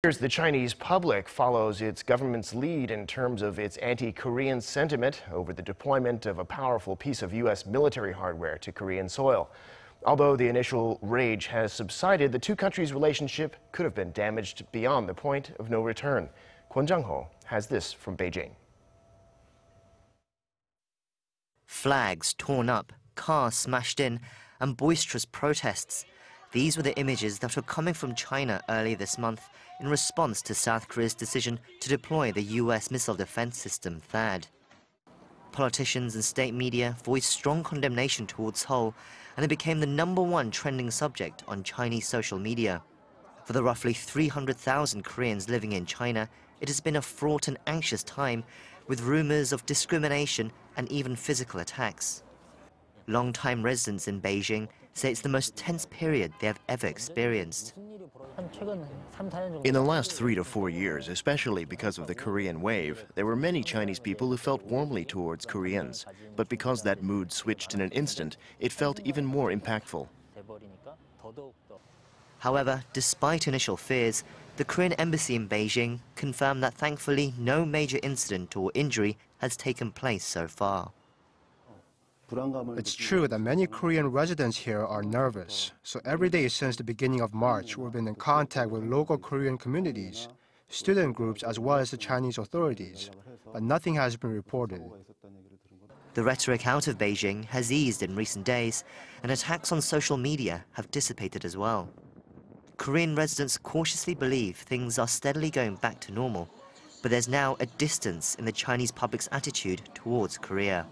The Chinese public follows its government's lead in terms of its anti-Korean sentiment over the deployment of a powerful piece of U.S. military hardware to Korean soil. Although the initial rage has subsided, the two countries' relationship could have been damaged beyond the point of no return. Kwon Jang-ho has this from Beijing. Flags torn up, cars smashed in, and boisterous protests. These were the images that were coming from China earlier this month in response to South Korea's decision to deploy the U.S. missile defense system THAAD. Politicians and state media voiced strong condemnation towards Seoul, and it became the #1 trending subject on Chinese social media. For the roughly 300,000 Koreans living in China, it has been a fraught and anxious time, with rumors of discrimination and even physical attacks. Long-time residents in Beijing say it's the most tense period they have ever experienced. In the last 3 to 4 years, especially because of the Korean wave, there were many Chinese people who felt warmly towards Koreans. But because that mood switched in an instant, it felt even more impactful. However, despite initial fears, the Korean embassy in Beijing confirmed that thankfully no major incident or injury has taken place so far. It's true that many Korean residents here are nervous. So every day since the beginning of March, we've been in contact with local Korean communities, student groups, as well as the Chinese authorities. But nothing has been reported. The rhetoric out of Beijing has eased in recent days, and attacks on social media have dissipated as well. Korean residents cautiously believe things are steadily going back to normal, but there's now a distance in the Chinese public's attitude towards Korea.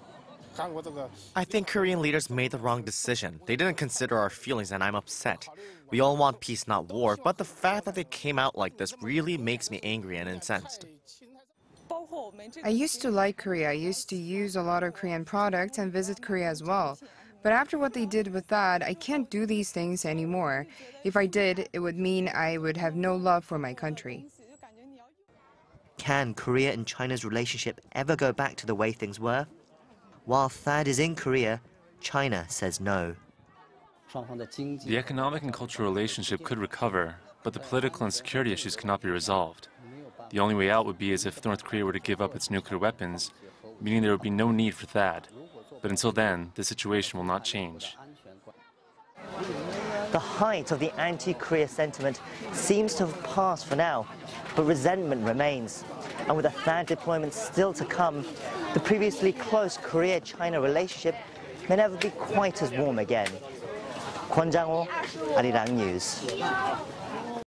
I think Korean leaders made the wrong decision. They didn't consider our feelings, and I'm upset. We all want peace, not war, but the fact that they came out like this really makes me angry and incensed. I used to like Korea. I used to use a lot of Korean products and visit Korea as well. But after what they did with that, I can't do these things anymore. If I did, it would mean I would have no love for my country. Can Korea and China's relationship ever go back to the way things were? While THAAD is in Korea, China says no. The economic and cultural relationship could recover, but the political and security issues cannot be resolved. The only way out would be as if North Korea were to give up its nuclear weapons, meaning there would be no need for THAAD. But until then, the situation will not change. The height of the anti-Korea sentiment seems to have passed for now, but resentment remains. And with a THAAD deployment still to come, the previously close Korea-China relationship may never be quite as warm again. Kwon Jang-ho, Arirang News.